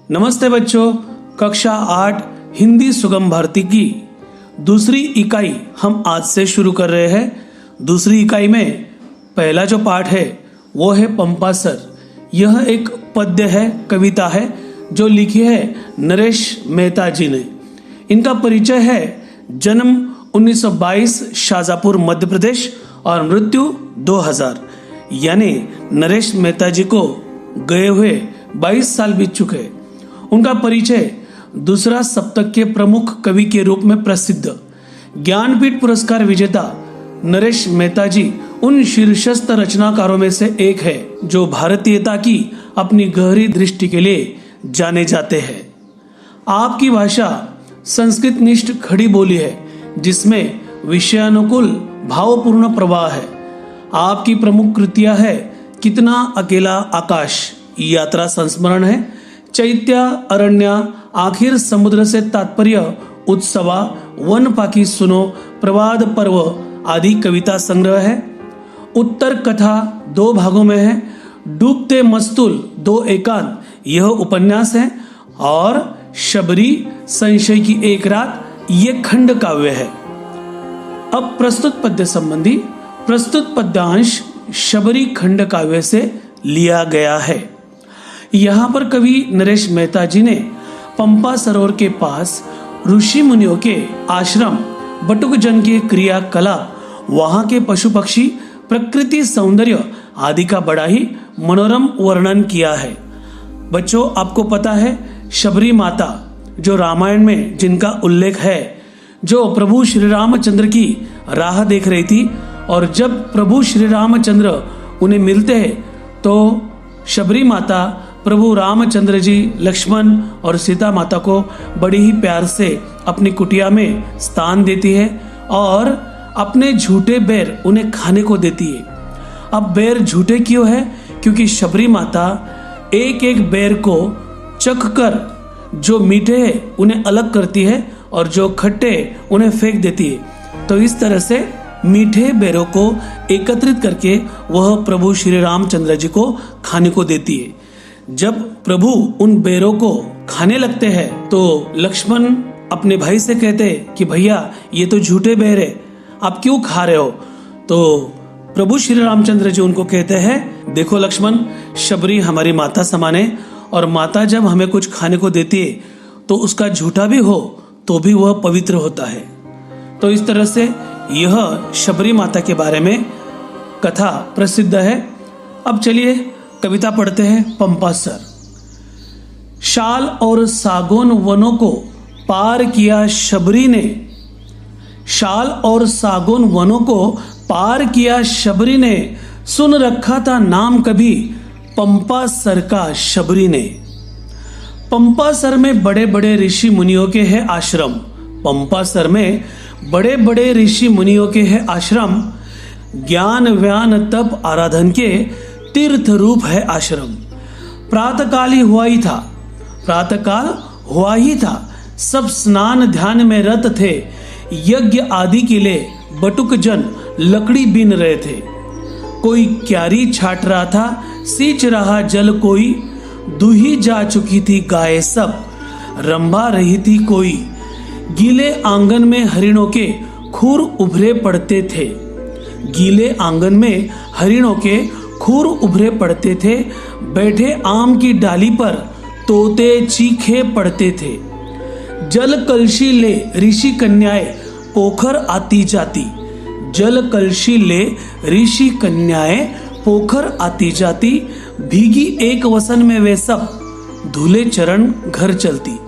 नमस्ते बच्चों, कक्षा 8 हिंदी सुगम भारती की दूसरी इकाई हम आज से शुरू कर रहे हैं। दूसरी इकाई में पहला जो पाठ है वो है पंपा सर। यह एक पद्य है, कविता है जो लिखी है नरेश मेहता जी ने। इनका परिचय है जन्म 1922 शाजापुर मध्य प्रदेश और मृत्यु 2000, यानी नरेश मेहता जी को गए हुए 22 साल बीत चुके। उनका परिचय दूसरा सप्तक के प्रमुख कवि के रूप में प्रसिद्ध ज्ञानपीठ पुरस्कार विजेता नरेश मेहता जी उन शीर्षस्थ रचनाकारों में से एक है जो भारतीयता की अपनी गहरी दृष्टि के लिए जाने जाते हैं। आपकी भाषा संस्कृत निष्ठ खड़ी बोली है जिसमें विषयानुकूल भावपूर्ण प्रवाह है। आपकी प्रमुख कृतियां है कितना अकेला आकाश, यात्रा संस्मरण है, चैत्य अरण्य, आखिर समुद्र से तात्पर्य, उत्सवा, वन पाखी सुनो, प्रवाद पर्व आदि कविता संग्रह है। उत्तर कथा 2 भागों में है। डूबते मस्तूल 2 एकांत यह उपन्यास है और शबरी संशय की एक रात ये खंड काव्य है। अब प्रस्तुत पद्य संबंधी प्रस्तुत पद्यांश शबरी खंड काव्य से लिया गया है। यहाँ पर कवि नरेश मेहता जी ने पंपा सरोवर के पास ऋषि मुनियों के आश्रम, बटुक जन के क्रियाकलाप, वहाँ के पशु पक्षी, प्रकृति सौंदर्य आदि का बड़ा ही मनोरम वर्णन किया है। बच्चों, आपको पता है शबरी माता जो रामायण में जिनका उल्लेख है, जो प्रभु श्री रामचंद्र की राह देख रही थी और जब प्रभु श्री रामचंद्र उन्हें मिलते हैं तो शबरी माता प्रभु रामचंद्र जी, लक्ष्मण और सीता माता को बड़ी ही प्यार से अपनी कुटिया में स्थान देती है और अपने झूठे बैर उन्हें खाने को देती है। अब बैर झूठे क्यों है? क्योंकि शबरी माता एक एक बैर को चख कर जो मीठे है उन्हें अलग करती है और जो खट्टे उन्हें फेंक देती है। तो इस तरह से मीठे बैरों को एकत्रित करके वह प्रभु श्री रामचंद्र जी को खाने को देती है। जब प्रभु उन बेरों को खाने लगते हैं तो लक्ष्मण अपने भाई से कहते हैं कि भैया ये तो झूठे बेर है, आप क्यों खा रहे हो? तो प्रभु श्री रामचंद्र जी उनको कहते हैं, देखो लक्ष्मण, शबरी हमारी माता समान है और माता जब हमें कुछ खाने को देती है तो उसका झूठा भी हो तो भी वह पवित्र होता है। तो इस तरह से यह शबरी माता के बारे में कथा प्रसिद्ध है। अब चलिए कविता पढ़ते हैं। पंपा सर। शाल और सागौन वनों को पार किया शबरी ने, शाल और सागौन वनों को पार किया शबरी ने, सुन रखा था नाम कभी पंपा सर का शबरी ने। पंपा सर में बड़े बड़े ऋषि मुनियों के है आश्रम, पंपा सर में बड़े बड़े ऋषि मुनियों के है आश्रम, ज्ञान व्यान तप आराधन के तीर्थ रूप है आश्रम। प्रातःकाल ही हुआ ही था, प्रातःकाल हुआ ही था, सब स्नान ध्यान में रत थे, यज्ञ आदि के लिए बटुक जन लकड़ी बीन रहे थे। कोई क्यारी छाट रहा था, सींच रहा जल कोई, दूही जा चुकी थी गाय सब, रंभा रही थी कोई। गीले आंगन में हरिणों के खूर उभरे पड़ते थे, गीले आंगन में हरिणों के खूर उभरे पड़ते थे, बैठे आम की डाली पर तोते चीखे पड़ते थे। जल कलशी ले ऋषि कन्याएं पोखर आती जाती, जल कलशी ले ऋषि कन्याएं पोखर आती जाती, भीगी एक वसन में वे सब धुले चरण घर चलती।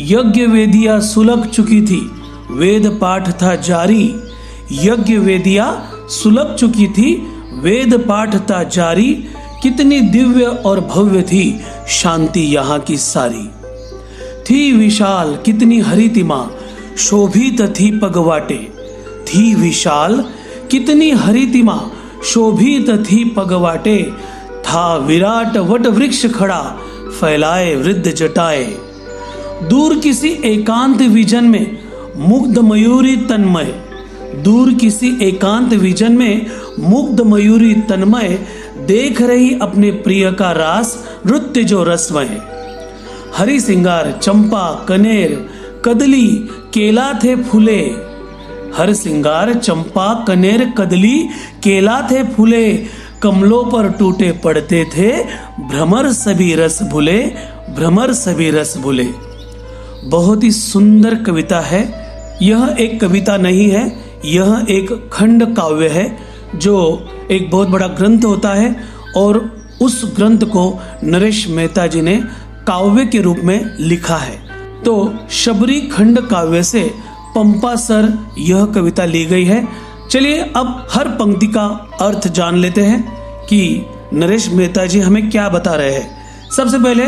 यज्ञ वेदिया सुलग चुकी थी, वेद पाठ था जारी, यज्ञ वेदिया सुलग चुकी थी, वेद पाठ था जारी, कितनी दिव्य और भव्य थी शांति यहाँ की सारी। थी विशाल कितनी हरितिमा, शोभित थी पगवाटे, थी विशाल कितनी हरितिमा, शोभित थी पगवाटे, था विराट वट वृक्ष खड़ा, फैलाए वृद्ध जटाए। दूर किसी एकांत विजन में मुग्ध मयूरी तन्मय, दूर किसी एकांत विजन में मुग्ध मयूरी तन्मय, देख रही अपने प्रिय का रास नृत्य जो रसमय। हरि सिंगार चंपा कनेर कदली केला थे फूले। हर सिंगार चंपा कनेर कदली केला थे फूले, कमलों पर टूटे पड़ते थे भ्रमर सभी रस भूले, भ्रमर सभी रस भूले। बहुत ही सुंदर कविता है। यह एक कविता नहीं है, यह एक खंड काव्य है जो एक बहुत बड़ा ग्रंथ होता है और उस ग्रंथ को नरेश मेहता जी ने काव्य के रूप में लिखा है। तो शबरी खंड काव्य से पंपा सर यह कविता ली गई है। चलिए अब हर पंक्ति का अर्थ जान लेते हैं कि नरेश मेहता जी हमें क्या बता रहे हैं। सबसे पहले,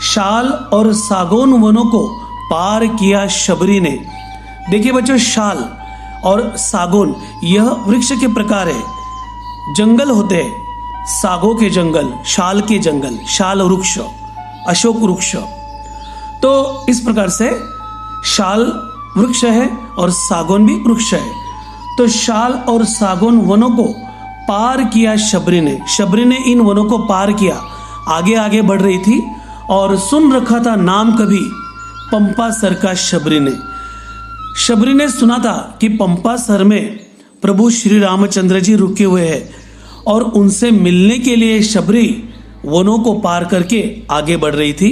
शाल और सागौन वनों को पार किया शबरी ने। देखिए बच्चों, शाल और सागौन यह वृक्ष के प्रकार है। जंगल होते हैं, सागो के जंगल, शाल के जंगल, शाल वृक्ष, अशोक वृक्ष। तो इस प्रकार से शाल वृक्ष है और सागौन भी वृक्ष है। तो शाल और सागौन वनों को पार किया शबरी ने। शबरी ने इन वनों को पार किया, आगे आगे बढ़ रही थी और सुन रखा था नाम कभी पंपा सर का शबरी ने। शबरी ने सुना था कि पंपा सर में प्रभु श्री रामचंद्र जी रुके हुए हैं और उनसे मिलने के लिए शबरी वनों को पार करके आगे बढ़ रही थी।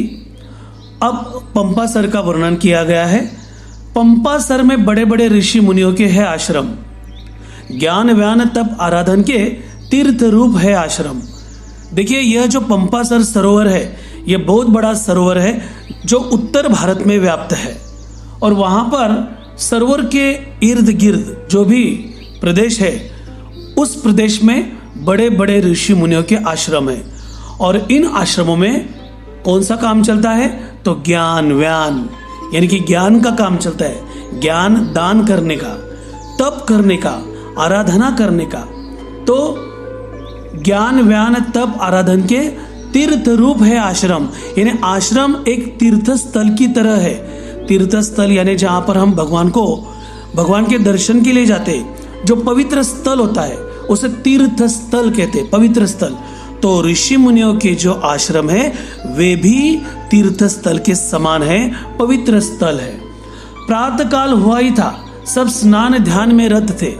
अब पंपा सर का वर्णन किया गया है। पंपा सर में बड़े बड़े ऋषि मुनियों के है आश्रम, ज्ञान व्यान तप आराधन के तीर्थ रूप है आश्रम। देखिए, यह जो पंपा सर सरोवर है, यह बहुत बड़ा सरोवर है जो उत्तर भारत में व्याप्त है और वहां पर सरोवर के इर्द गिर्द जो भी प्रदेश है, उस प्रदेश में बड़े बड़े ऋषि मुनियों के आश्रम है। और इन आश्रमों में कौन सा काम चलता है? तो ज्ञान व्यान, यानी कि ज्ञान का काम चलता है। ज्ञान दान करने का, तप करने का, आराधना करने का। तो ज्ञान व्यान तप आराधन के तीर्थ रूप है आश्रम। यानी आश्रम एक तीर्थ स्थल की तरह है। तीर्थ स्थल यानी जहां पर हम भगवान के दर्शन के लिए जाते, जो पवित्र स्थल होता है उसे तीर्थ स्थल कहते हैं, पवित्र स्थल। तो ऋषि मुनियों के जो आश्रम है वे भी तीर्थ स्थल के समान है, पवित्र स्थल है। प्रातःकाल हुआ ही था, सब स्नान ध्यान में रत थे।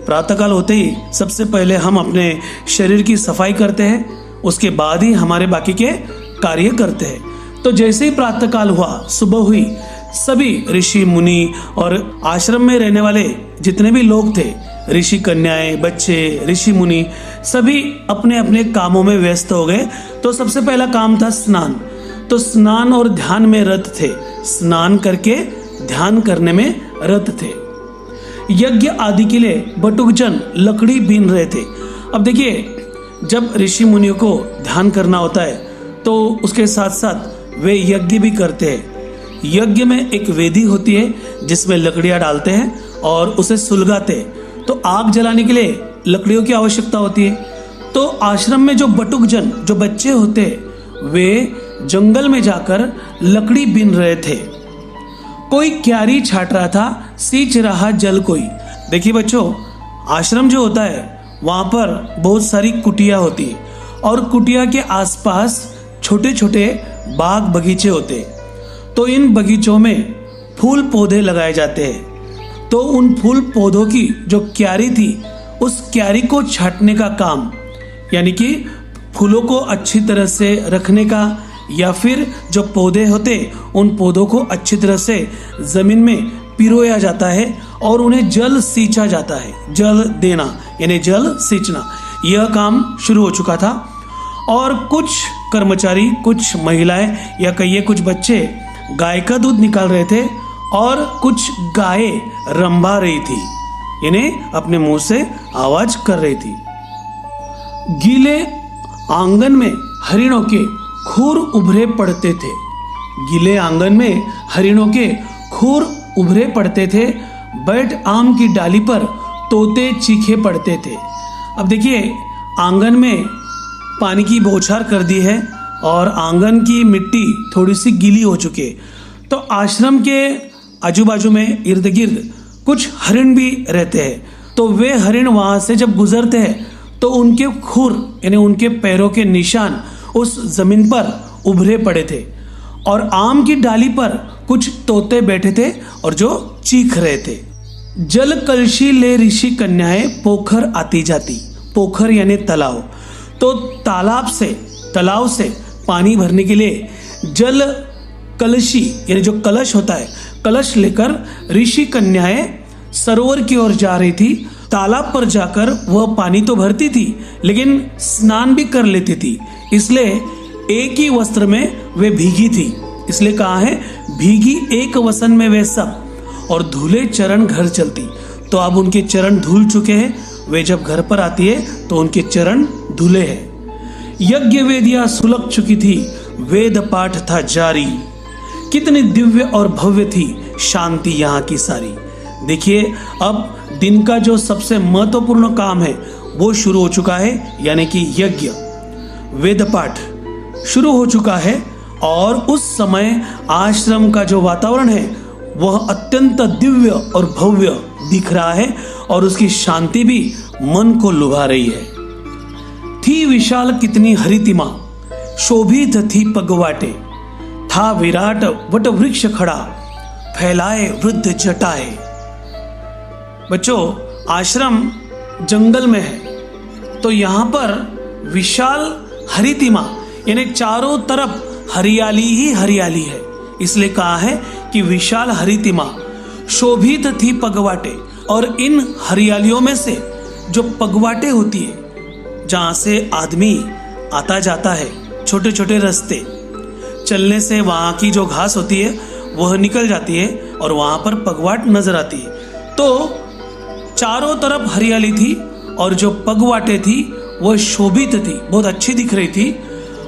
प्रातःकाल होते ही सबसे पहले हम अपने शरीर की सफाई करते हैं, उसके बाद ही हमारे बाकी के कार्य करते हैं। तो जैसे ही प्रातःकाल हुआ, सुबह हुई, सभी ऋषि मुनि और आश्रम में रहने वाले जितने भी लोग थे, ऋषि कन्याएं, बच्चे, ऋषि मुनि, सभी अपने अपने कामों में व्यस्त हो गए। तो सबसे पहला काम था स्नान। तो स्नान और ध्यान में रत थे, स्नान करके ध्यान करने में रत थे। यज्ञ आदि के लिए बटुकजन लकड़ी बीन रहे थे। अब देखिए, जब ऋषि मुनियों को ध्यान करना होता है तो उसके साथ साथ वे यज्ञ भी करते हैं। यज्ञ में एक वेदी होती है जिसमें लकड़ियां डालते हैं और उसे सुलगाते हैं। तो आग जलाने के लिए लकड़ियों की आवश्यकता होती है। तो आश्रम में जो बटुकजन, जो बच्चे होते, वे जंगल में जाकर लकड़ी बीन रहे थे। कोई क्यारी छाट रहा था, सींच रहा जल कोई। देखिए बच्चों, आश्रम जो होता है वहां पर बहुत सारी कुटिया होती है और कुटिया के आसपास छोटे छोटे बाग बगीचे होते। तो इन बगीचों में फूल पौधे लगाए जाते हैं। तो उन फूल पौधों की जो क्यारी थी, उस क्यारी को छाटने का काम, यानी कि फूलों को अच्छी तरह से रखने का, या फिर जो पौधे होते उन पौधों को अच्छी तरह से जमीन में पिरोया जाता है और उन्हें जल सींचा जाता है। जल देना यानी जल सींचना, यह काम शुरू हो चुका था। और कुछ कर्मचारी, कुछ महिलाएं या कहिए कुछ बच्चे गाय का दूध निकाल रहे थे और कुछ गायें रंभा रही थी, यानी अपने मुंह से आवाज कर रही थी। गीले आंगन में हरिणों के खूर उभरे पड़ते थे। गीले आंगन में हरिणों के खूर उभरे पड़ते थे। बैठ आम की डाली पर तोते चीखे पड़ते थे। अब देखिए, आंगन में पानी की बौछार कर दी है और आंगन की मिट्टी थोड़ी सी गीली हो चुकी है। तो आश्रम के आजू बाजू में इर्द गिर्द कुछ हरिण भी रहते हैं। तो वे हरिण वहां से जब गुजरते हैं तो उनके खुर यानी उनके पैरों के निशान उस जमीन पर उभरे पड़े थे और आम की डाली पर कुछ तोते बैठे थे और जो चीख रहे थे। जल कलशी ले ऋषि कन्याएं पोखर आती जाती। पोखर यानी तालाब। तो तालाब से पानी भरने के लिए जल कलशी यानी जो कलश होता है, कलश लेकर ऋषि कन्याएं सरोवर की ओर जा रही थी। तालाब पर जाकर वह पानी तो भरती थी लेकिन स्नान भी कर लेती थी, इसलिए एक ही वस्त्र में वे भीगी थी। इसलिए कहा है भीगी एक वसन में वे सब, और धुले चरण घर चलती। तो अब उनके चरण धुल चुके हैं, वे जब घर पर आती है तो उनके चरण धुले हैं। यज्ञ वेदियां सुलग चुकी थी, वेद पाठ था जारी। कितनी दिव्य और भव्य थी शांति यहाँ की सारी। देखिए अब दिन का जो सबसे महत्वपूर्ण काम है वो शुरू हो चुका है, यानी कि यज्ञ वेद पाठ शुरू हो चुका है। और उस समय आश्रम का जो वातावरण है वह अत्यंत दिव्य और भव्य दिख रहा है और उसकी शांति भी मन को लुभा रही है। थी विशाल कितनी हरितिमा, शोभित थी पगवाटे। था विराट वट वृक्ष खड़ा, फैलाए वृद्ध जटाए। बच्चों, आश्रम जंगल में है तो यहाँ पर विशाल हरितिमा यानी चारों तरफ हरियाली ही हरियाली है, इसलिए कहा है कि विशाल हरितिमा। शोभित थी पगवाटे, और इन हरियालियों में से जो पगवाटे होती है जहाँ से आदमी आता जाता है, छोटे छोटे रास्ते चलने से वहाँ की जो घास होती है वह निकल जाती है और वहाँ पर पगवाट नजर आती है। तो चारों तरफ हरियाली थी और जो पगवाटे थी वह शोभित थी, बहुत अच्छी दिख रही थी।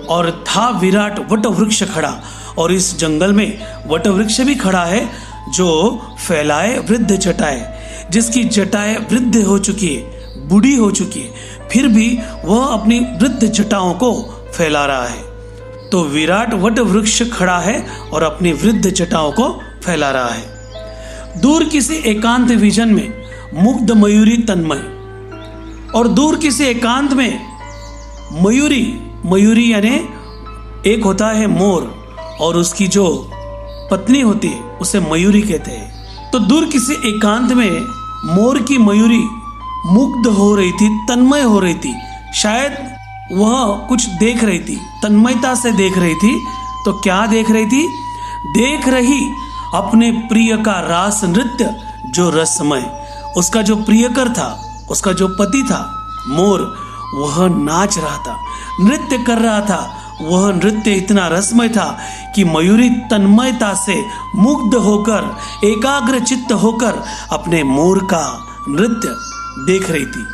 और था विराट वट वृक्ष खड़ा, और इस जंगल में वट वृक्ष भी खड़ा है जो फैलाए वृद्ध जटाएं, जिसकी जटाएं वृद्ध हो चुकी है, बूढ़ी हो चुकी है, फिर भी वह अपनी वृद्ध जटाओं को फैला रहा है। तो विराट वट वृक्ष खड़ा है और अपनी वृद्ध जटाओं को फैला रहा है। दूर किसी एकांत विजन में मुग्ध मयूरी तन्मय, और दूर किसी एकांत में मयूरी यानी एक होता है मोर और उसकी जो पत्नी होती है उसे मयूरी कहते हैं। तो दूर किसी एकांत में मोर की मयूरी मुग्ध हो रही थी, तन्मय हो रही थी। शायद वह कुछ देख रही थी, तन्मयता से देख रही थी। तो क्या देख रही थी? देख रही अपने प्रिय का रास नृत्य जो रसमय। उसका जो प्रियकर था, उसका जो पति था मोर, वह नाच रहा था, नृत्य कर रहा था। वह नृत्य इतना रसमय था कि मयूरी तन्मयता से मुग्ध होकर, एकाग्र चित्त होकर अपने मोर का नृत्य देख रही थी।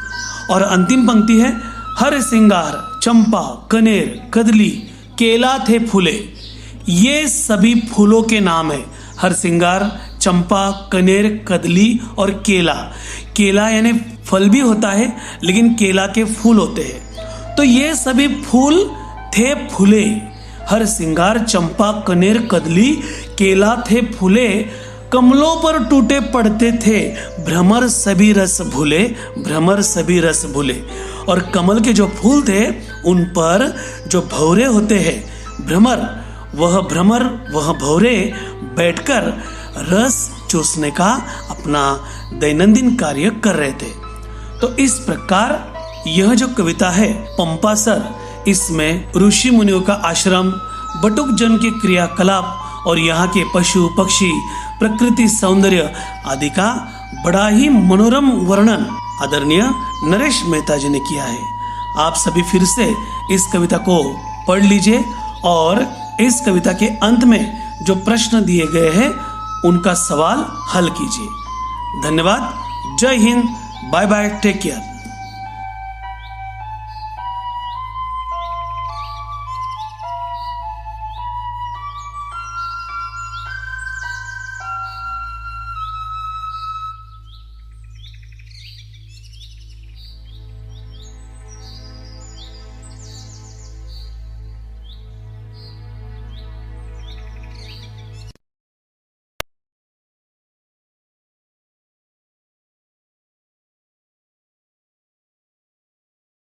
और अंतिम पंक्ति है, हर सिंगार चंपा कनेर कदली केला थे फूले। ये सभी फूलों के नाम है। हर सिंगार, चंपा, कनेर, कदली और केला। केला यानी फल भी होता है लेकिन केला के फूल होते हैं। तो ये सभी फूल थे फूले। हर सिंगार चंपा कनेर कदली केला थे फूले। कमलों पर टूटे पड़ते थे भ्रमर सभी रस भूले, भ्रमर सभी रस भूले। और कमल के जो फूल थे उन पर जो भौरे होते हैं भ्रमर, वह भौरे बैठकर रस चूसने का अपना दैनंदिन कार्य कर रहे थे। तो इस प्रकार यह जो कविता है पंपा सर, इसमें ऋषि मुनियों का आश्रम, बटुक जन के क्रियाकलाप और यहाँ के पशु पक्षी, प्रकृति सौंदर्य आदि का बड़ा ही मनोरम वर्णन आदरणीय नरेश मेहता जी ने किया है। आप सभी फिर से इस कविता को पढ़ लीजिए और इस कविता के अंत में जो प्रश्न दिए गए हैं उनका सवाल हल कीजिए। धन्यवाद। जय हिंद। Bye bye. Take care.